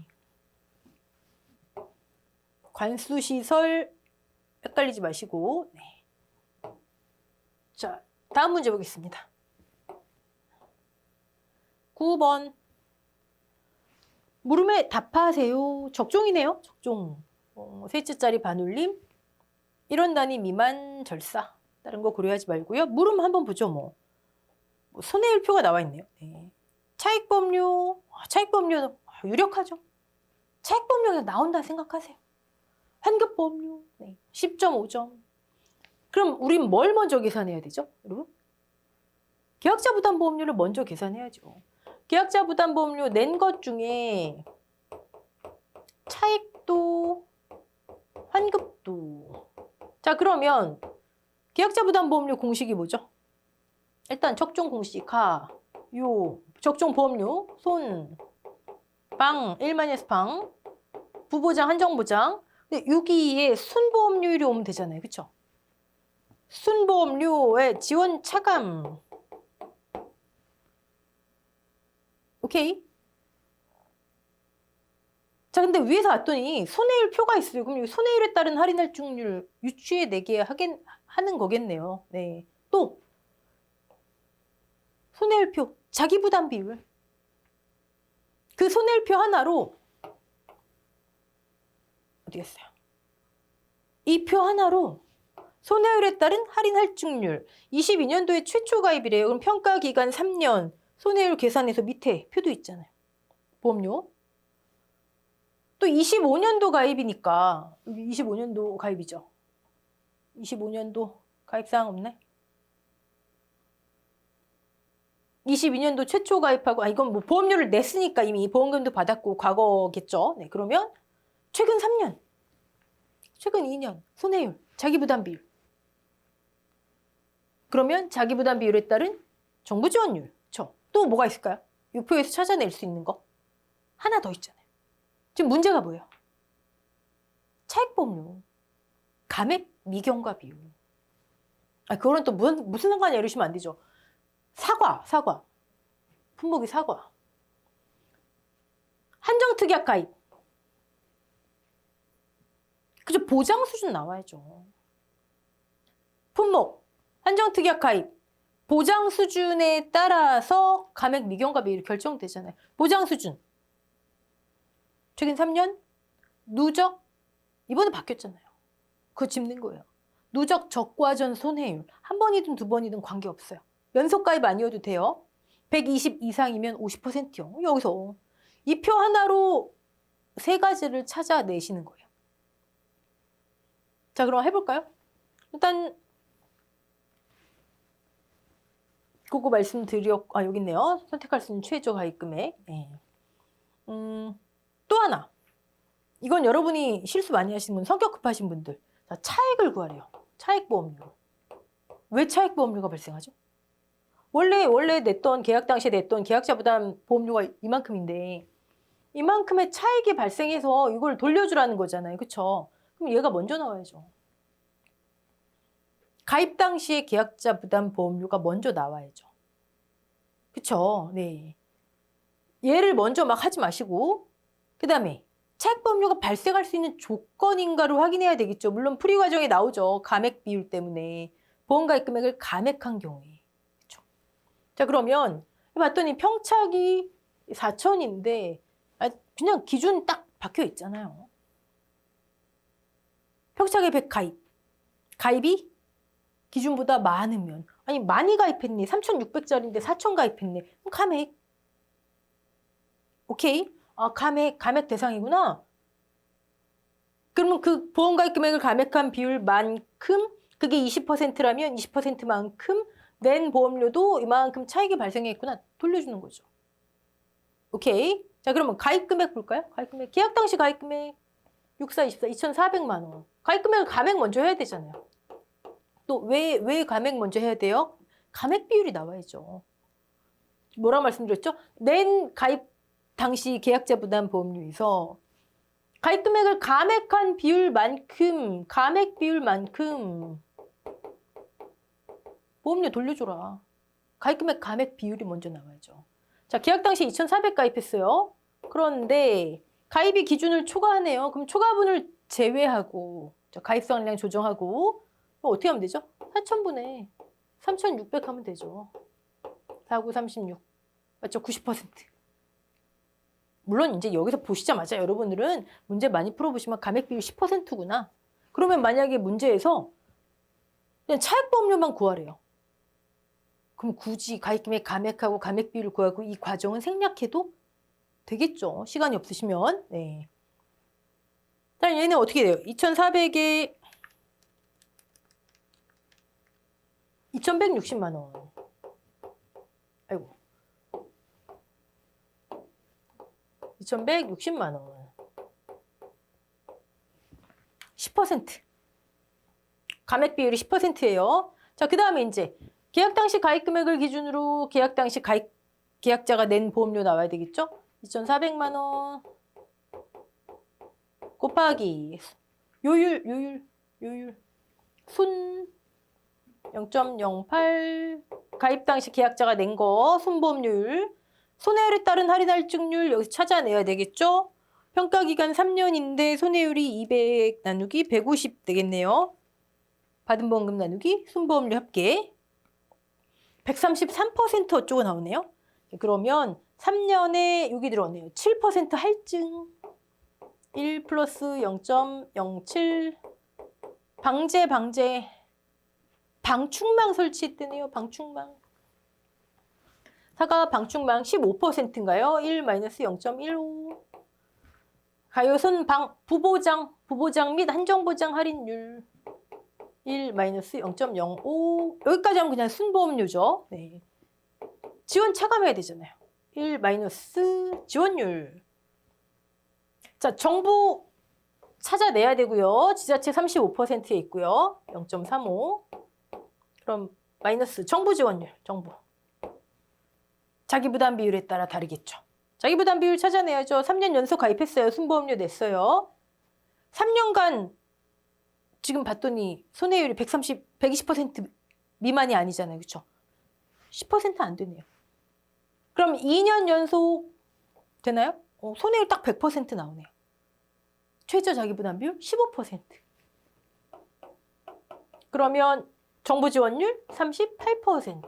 관수시설 헷갈리지 마시고. 네. 자, 다음 문제 보겠습니다. 9번. 물음에 답하세요. 적종이네요. 적종. 셋째짜리 반올림. 1원 단위 미만 절사. 다른 거 고려하지 말고요. 물음 한번 보죠. 뭐 손해율표가 나와 있네요. 네. 차익법률. 차익법률 유력하죠. 차익법률이 나온다 생각하세요. 환급법률. 네. 10.5점. 그럼 우린 뭘 먼저 계산해야 되죠? 여러분? 계약자 부담보험료를 먼저 계산해야죠. 계약자 부담보험료 낸 것 중에 차익도 환급도. 자, 그러면 계약자 부담보험료 공식이 뭐죠? 일단 적종 공식 적종 보험료 방 1마이너스 방 부보장 한정보장. 근데 여기에 순보험료율이 오면 되잖아요. 그렇죠? 순보험료의 지원 차감. 오케이? 자, 근데 위에서 봤더니 손해율 표가 있어요. 그럼 이 손해율에 따른 할인 할증률 유추해 내게 하는 거겠네요. 네. 또 손해율 표, 자기 부담 비율. 그 손해율 표 하나로 어디 갔어요? 이 표 하나로 손해율에 따른 할인 할증률 22년도에 최초 가입이래요. 그럼 평가 기간 3년 손해율 계산해서 밑에 표도 있잖아요. 보험료. 또 25년도 가입이니까 25년도 가입이죠. 25년도 가입사항 없네. 22년도 최초 가입하고 이건 뭐 보험료를 냈으니까 이미 보험금도 받았고 과거겠죠. 네, 그러면 최근 3년, 최근 2년 손해율, 자기부담 비율. 그러면 자기부담 비율에 따른 정부 지원율. 그렇죠? 또 뭐가 있을까요? 유포에서 찾아낼 수 있는 거 하나 더 있잖아요. 지금 문제가 뭐예요? 차익보험료, 감액 미경과 비율. 그거는 또 무슨 상관이야 이러시면 안 되죠. 사과. 품목이 사과. 한정특약 가입. 그죠? 보장 수준 나와야죠. 품목, 한정특약 가입. 보장 수준에 따라서 감액 미경과 비율이 결정되잖아요. 보장 수준. 최근 3년 누적 이번에 바뀌었잖아요. 그거 짚는 거예요. 누적 적과전 손해율 한 번이든 두 번이든 관계없어요. 연속 가입 아니어도 돼요. 120 이상이면 50%요. 여기서 이 표 하나로 세 가지를 찾아내시는 거예요. 자, 그럼 해볼까요? 일단 그거 말씀드렸고, 여기 있네요. 선택할 수 있는 최저 가입 금액. 네. 또 하나. 이건 여러분이 실수 많이 하시는 분, 성격 급하신 분들. 자, 차액을 구하래요. 차액보험료. 왜 차액보험료가 발생하죠? 원래 냈던, 계약 당시에 냈던 계약자 부담 보험료가 이만큼인데, 이만큼의 차익이 발생해서 이걸 돌려주라는 거잖아요. 그쵸? 그럼 얘가 먼저 나와야죠. 가입 당시에 계약자 부담 보험료가 먼저 나와야죠. 그쵸? 네. 얘를 먼저 막 하지 마시고, 그 다음에 차익보험료가 발생할 수 있는 조건인가를 확인해야 되겠죠. 물론 풀이 과정에 나오죠. 감액 비율 때문에. 보험가입 금액을 감액한 경우에. 그쵸? 자, 그러면 봤더니 평착이 4천인데 그냥 기준 딱 박혀 있잖아요. 평착의 100 가입. 가입이 기준보다 많으면 아니 많이 가입했네. 3,600짜리인데 4,000 가입했네. 그럼 감액. 오케이. 감액 대상이구나. 그러면 그 보험가입 금액을 감액한 비율만큼 그게 20%라면 20%만큼 낸 보험료도 이만큼 차익이 발생했구나. 돌려주는 거죠. 오케이. 자, 그러면 가입 금액 볼까요? 가입 금액. 계약 당시 가입 금액 6424 2,400만 원. 가입 금액을 감액 먼저 해야 되잖아요. 또 왜 감액 먼저 해야 돼요? 감액 비율이 나와야죠. 뭐라 말씀드렸죠? 낸 가입 당시 계약자 부담 보험료에서 가입 금액을 감액한 비율만큼 감액 비율만큼 보험료 돌려줘라. 가입 금액 감액 비율이 먼저 나와야죠. 자, 계약 당시 2,400 가입했어요. 그런데 가입이 기준을 초과하네요. 그럼 초과분을 제외하고 가입상량 조정하고 어떻게 하면 되죠? 4,000분의 3,600 하면 되죠. 4, 9, 36. 맞죠? 90%. 물론 이제 여기서 보시자마자 여러분들은 문제 많이 풀어보시면 감액 비율 10%구나. 그러면 만약에 문제에서 그냥 차액보험료만 구하래요. 그럼 굳이 가입 금액 감액하고 감액 비율을 구하고 이 과정은 생략해도 되겠죠. 시간이 없으시면. 네. 자, 얘는 어떻게 돼요? 2,400에 2,160만 원. 아이고. 2,160만 원. 10%. 감액 비율이 10%예요. 자, 그 다음에 이제 계약 당시 가입 금액을 기준으로 계약 당시 계약자가 낸 보험료 나와야 되겠죠? 2,400만 원 곱하기 요율 순 0.08 가입 당시 계약자가 낸 거 순보험료율 손해율에 따른 할인 할증률 여기서 찾아내야 되겠죠? 평가기간 3년인데 손해율이 200 나누기 150 되겠네요. 받은 보험금 나누기 순보험료 합계 133% 어쩌고 나오네요. 그러면 3년에 여기 들어오네요. 7% 할증 1 플러스 0.07 방제 방충망 설치했대네요. 방충망. 사과 방충망 15%인가요? 1 마이너스 0.15 가요손 부보장 및 한정보장 할인율 1 마이너스 0.05 여기까지 하면 그냥 순보험료죠. 네. 지원 차감해야 되잖아요. 1 마이너스 지원율. 자, 정부 찾아내야 되고요. 지자체 35%에 있고요. 0.35 그럼 마이너스 정부 지원율 정부 자기 부담 비율에 따라 다르겠죠. 자기 부담 비율 찾아내야죠. 3년 연속 가입했어요. 순보험료 냈어요. 3년간 지금 봤더니 손해율이 120% 미만이 아니잖아요. 그렇죠? 10%안 되네요. 그럼 2년 연속 되나요? 손해율 딱 100% 나오네요. 최저 자기 부담 비율 15%. 그러면 정부 지원율 38%.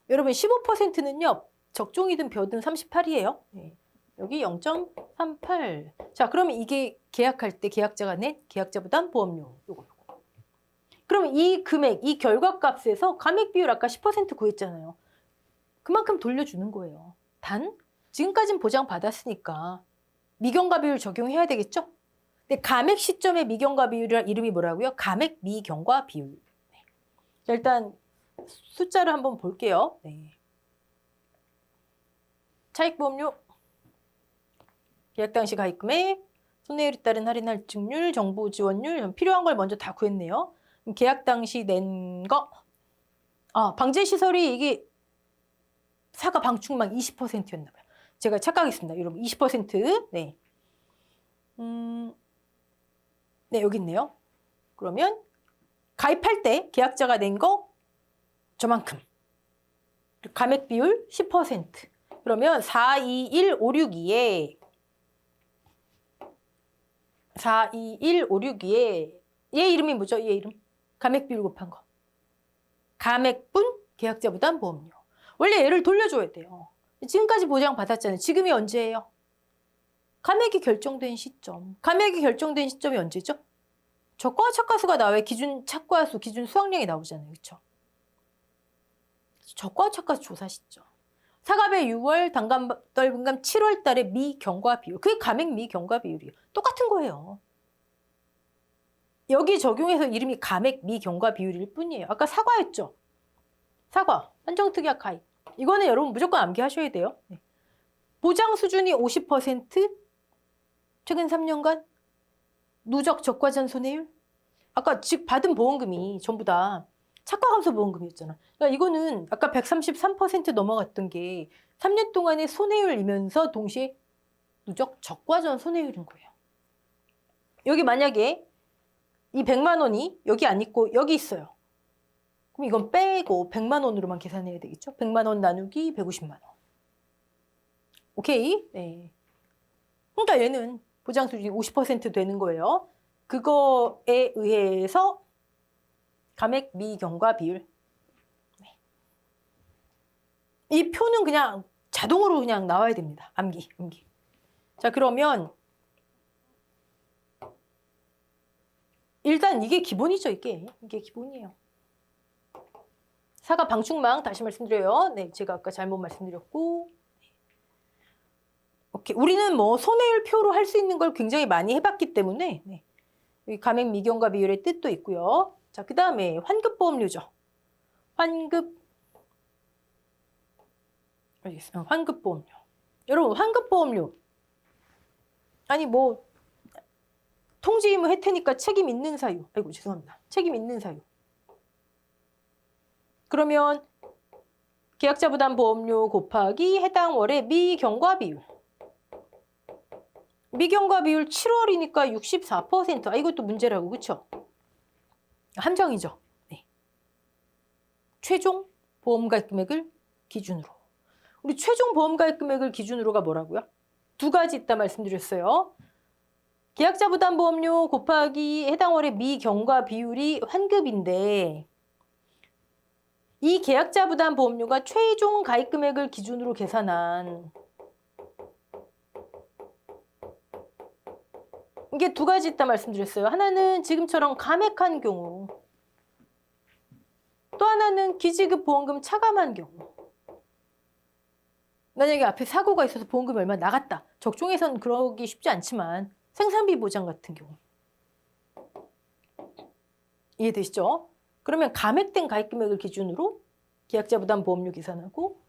여러분 15%는요. 적종이든 벼든 38이에요. 네. 여기 0.38. 자, 그러면 이게 계약할 때 계약자가 낸 계약자 부담 보험료. 요거. 그러면 이 금액, 이 결과값에서 감액 비율 아까 10% 구했잖아요. 그만큼 돌려주는 거예요. 단 지금까지는 보장받았으니까 미경과 비율 적용해야 되겠죠? 근데 감액 시점의 미경과 비율이란 이름이 뭐라고요? 감액 미경과 비율. 네. 자, 일단 숫자를 한번 볼게요. 네. 차익보험료, 계약 당시 가입금액, 손해율에 따른 할인 할증률, 정부 지원율, 필요한 걸 먼저 다 구했네요. 계약 당시 낸 거, 방제시설이 이게 사과 방충망 20%였나 봐요. 제가 착각했습니다. 여러분 20%. 네. 네, 여기 있네요. 그러면 가입할 때 계약자가 낸 거 저만큼. 감액 비율 10%. 그러면 421562에 421562에 얘 이름이 뭐죠? 얘 이름. 감액 비율 곱한 거. 감액분 계약자 부담 보험료. 원래 얘를 돌려줘야 돼요. 지금까지 보장 받았잖아요. 지금이 언제예요? 감액이 결정된 시점. 감액이 결정된 시점이 언제죠? 저가 착과수가 나와야 기준 착과수, 기준 수확량이 나오잖아요. 그렇죠? 저가 착과수 조사 시점. 사갑의 6월, 단감떨분감 7월 달에 미경과 비율. 그게 감액 미경과 비율이에요. 똑같은 거예요. 여기 적용해서 이름이 감액 미경과 비율일 뿐이에요. 아까 사과였죠? 사과, 한정특약 가입. 이거는 여러분 무조건 암기하셔야 돼요. 네. 보장 수준이 50%, 최근 3년간 누적 적과전 손해율. 아까 즉 받은 보험금이 전부 다 착과감소 보험금이었잖아. 그러니까 이거는 아까 133% 넘어갔던 게 3년 동안의 손해율이면서 동시에 누적 적과전 손해율인 거예요. 여기 만약에 이 100만 원이 여기 안 있고 여기 있어요. 그럼 이건 빼고 100만 원으로만 계산해야 되겠죠? 100만 원 나누기 150만 원. 오케이? 네. 그러니까 얘는 보장 수준이 50% 되는 거예요. 그거에 의해서 감액 미경과 비율. 네. 이 표는 그냥 자동으로 그냥 나와야 됩니다. 암기. 자, 그러면 일단 이게 기본이죠, 이게 기본이에요. 사과 방충망 다시 말씀드려요. 네, 제가 아까 잘못 말씀드렸고. 오케이. 우리는 뭐 손해율 표로 할 수 있는 걸 굉장히 많이 해봤기 때문에 네. 여기 감액 미경과 비율의 뜻도 있고요. 자, 그 다음에 환급보험료죠. 환급보험료. 여러분, 환급보험료. 아니, 뭐, 통지 의무 할 테니까 책임 있는 사유. 아이고, 죄송합니다. 책임 있는 사유. 그러면 계약자 부담 보험료 곱하기 해당 월의 미경과 비율. 미경과 비율 7월이니까 64%. 아, 이것도 문제라고, 그쵸? 함정이죠. 네. 최종 보험가입 금액을 기준으로. 우리 최종 보험가입 금액을 기준으로가 뭐라고요? 두 가지 있다 말씀드렸어요. 계약자 부담 보험료 곱하기 해당 월의 미경과 비율이 환급인데 이 계약자 부담 보험료가 최종 가입 금액을 기준으로 계산한 이게 두 가지 있다 말씀드렸어요. 하나는 지금처럼 감액한 경우, 또 하나는 기지급 보험금 차감한 경우. 만약에 앞에 사고가 있어서 보험금이 얼마 나갔다. 적종에선 그러기 쉽지 않지만 생산비 보장 같은 경우. 이해되시죠? 그러면 감액된 가입 금액을 기준으로 계약자 부담 보험료 계산하고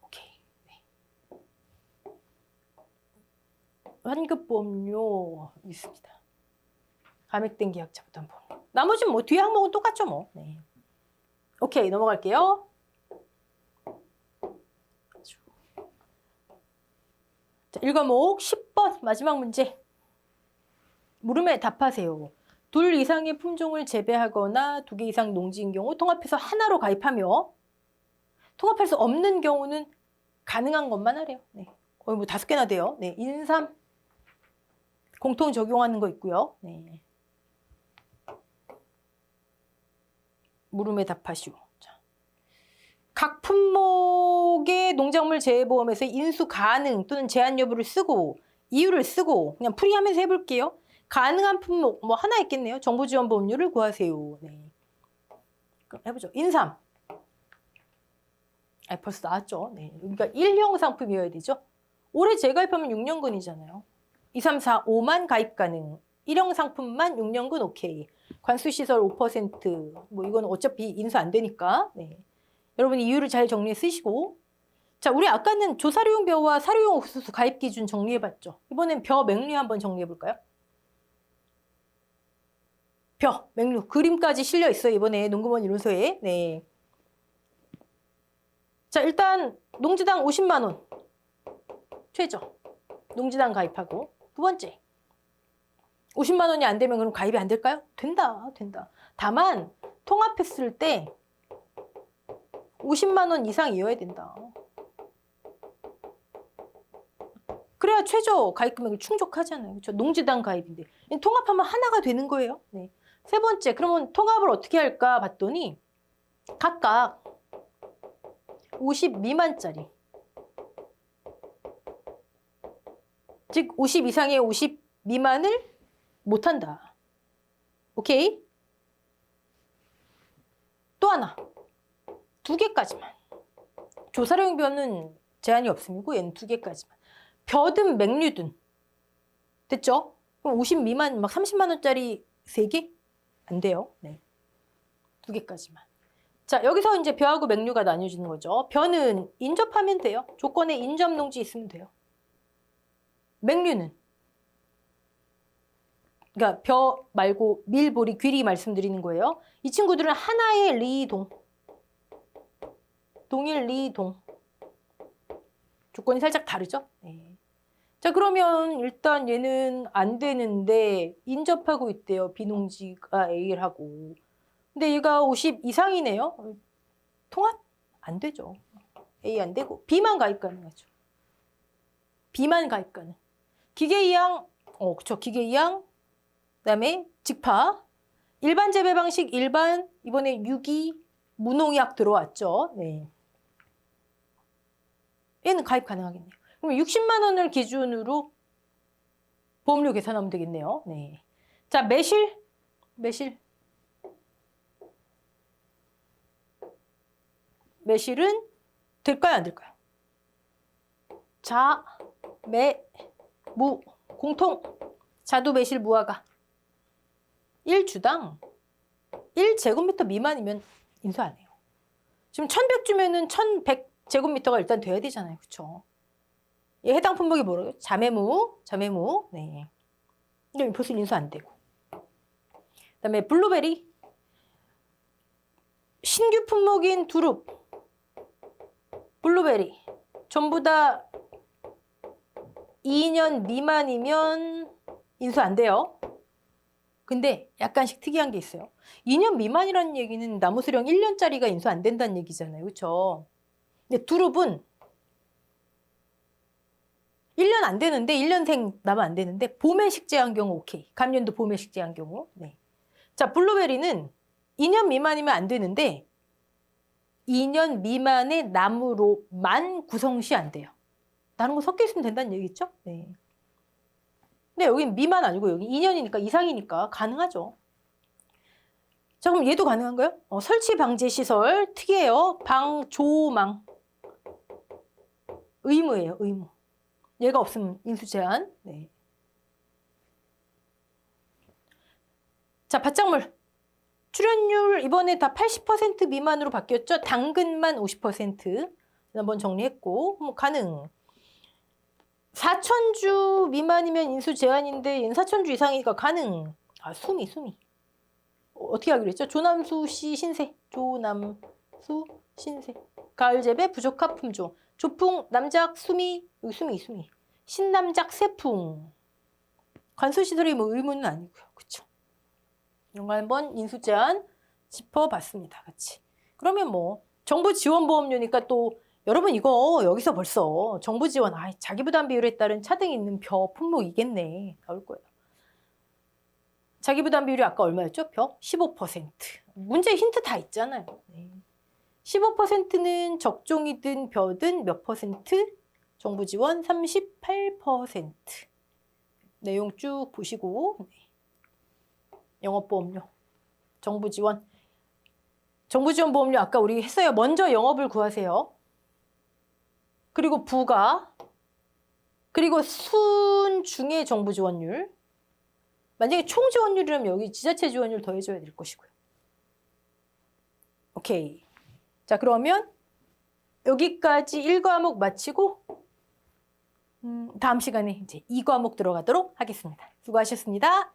오케이. 네. 환급보험료 있습니다. 감액된 계약자 부담 보험료. 나머지는 뭐 뒤에 항목은 똑같죠 뭐. 네. 오케이, 넘어갈게요. 자, 1과목 10번 마지막 문제. 물음에 답하세요. 둘 이상의 품종을 재배하거나 2개 이상 농지인 경우 통합해서 하나로 가입하며 통합할 수 없는 경우는 가능한 것만 하래요. 네. 거의 뭐 5개나 돼요. 네. 인삼 공통 적용하는 거 있고요. 네. 물음에 답하시오. 자. 각 품목의 농작물 재해보험에서 인수 가능 또는 제한 여부를 쓰고 이유를 쓰고 그냥 풀이하면서 해볼게요. 가능한 품목 뭐 하나 있겠네요. 정부지원보험료를 구하세요. 네. 그럼 해보죠. 인삼. 벌써 나왔죠. 네. 그러니까 1형 상품이어야 되죠. 올해 재가입하면 6년근이잖아요. 2, 3, 4, 5만 가입 가능. 1형 상품만 6년근 오케이. 관수시설 5%. 뭐 이건 어차피 인수 안 되니까. 네. 여러분 이유를 잘 정리해 쓰시고. 자, 우리 아까는 조사료용 벼와 사료용 옥수수 가입 기준 정리해봤죠. 이번엔 벼 맹류 한번 정리해볼까요? 벼, 맹류. 그림까지 실려 있어요. 이번에 농구원 이론서에. 네. 자, 일단 농지당 50만 원. 최저. 농지당 가입하고. 두 번째. 50만 원이 안 되면 그럼 가입이 안 될까요? 된다. 된다. 다만 통합했을 때 50만 원 이상이어야 된다. 그래야 최저 가입 금액을 충족하잖아요. 그렇죠? 농지당 가입인데. 통합하면 하나가 되는 거예요. 네. 세 번째, 그러면 통합을 어떻게 할까 봤더니 각각 50 미만짜리. 즉 50 이상의 50 미만을 못한다. 오케이? 또 하나. 2개까지만. 조사료용 벼는 제한이 없음이고 얘는 2개까지만. 벼든 맹류든. 됐죠? 그럼 50 미만 막 30만 원짜리 3개? 안 돼요. 네. 2개까지만. 자, 여기서 이제 벼하고 맹류가 나뉘어지는 거죠. 벼는 인접하면 돼요. 조건에 인접 농지 있으면 돼요. 맹류는 그러니까 벼 말고 밀, 보리, 귀리 말씀드리는 거예요. 이 친구들은 하나의 리동. 동일 리동. 조건이 살짝 다르죠? 네. 자, 그러면 일단 얘는 안 되는데 인접하고 있대요. 비농지가 A라고. 근데 얘가 50 이상이네요. 통합? 안 되죠. A 안 되고 B만 가입 가능하죠. B만 가입 가능. 기계이양, 그쵸. 기계이양, 그다음에 직파, 일반 재배 방식, 일반 이번에 유기 무농약 들어왔죠. 네. 얘는 가입 가능하겠네요. 그럼 60만 원을 기준으로 보험료 계산하면 되겠네요. 네. 자, 매실. 매실은 될까요, 안 될까요? 자, 매, 무, 공통. 자두, 매실, 무화과. 1주당 1제곱미터 미만이면 인수 안 해요. 지금 1100 주면은 1100제곱미터가 일단 돼야 되잖아요. 그쵸? 얘 해당 품목이 뭐라고요? 자매무. 네. 이거 벌써 인수 안 되고. 그다음에 블루베리. 신규 품목인 두릅. 블루베리. 전부 다 2년 미만이면 인수 안 돼요. 근데 약간씩 특이한 게 있어요. 2년 미만이라는 얘기는 나무 수령 1년짜리가 인수 안 된다는 얘기잖아요. 그렇죠? 근데 두릅은 1년 안 되는데 1년생 나면 안 되는데 봄에 식재한 경우 오케이. 감년도 봄에 식재한 경우. 네. 자, 블루베리는 2년 미만이면 안 되는데 2년 미만의 나무로만 구성시 안 돼요. 다른 거 섞여 있으면 된다는 얘기죠? 네. 근데 여긴 미만 아니고 여기 2년이니까 이상이니까 가능하죠. 자, 그럼 얘도 가능한가요? 설치 방제 시설 특이해요. 방조망. 의무예요, 의무. 얘가 없으면 인수 제한. 네. 자, 밭작물. 출연율 이번에 다 80% 미만으로 바뀌었죠? 당근만 50%. 한번 정리했고, 뭐 가능. 4,000주 미만이면 인수 제한인데 얘는 4,000주 이상이니까 가능. 아, 수미. 어떻게 하기로 했죠? 조남수 씨 신세. 조남수 신세. 가을 재배 부적합 품종. 조풍 남작 수미. 여기 수미. 신남작 세풍. 관수시설이 뭐 의무는 아니고요. 그쵸? 이런 거 한번 인수제한 짚어봤습니다. 그치? 그러면 뭐 정부 지원보험료니까 또 여러분 이거 여기서 벌써 정부 지원, 자기 부담 비율에 따른 차등이 있는 벼 품목이겠네. 나올 거예요. 자기 부담 비율이 아까 얼마였죠? 벼 15%. 문제 힌트 다 있잖아요. 네. 15%는 적종이든 벼든 몇 퍼센트? 정부 지원 38%. 내용 쭉 보시고 영업보험료, 정부 지원. 정부 지원 보험료 아까 우리 했어요. 먼저 영업을 구하세요. 그리고 부가, 그리고 순 중에 정부 지원율. 만약에 총 지원율이라면 여기 지자체 지원율 더해줘야 될 것이고요. 오케이. 자, 그러면 여기까지 1과목 마치고 다음 시간에 이제 2과목 들어가도록 하겠습니다. 수고하셨습니다.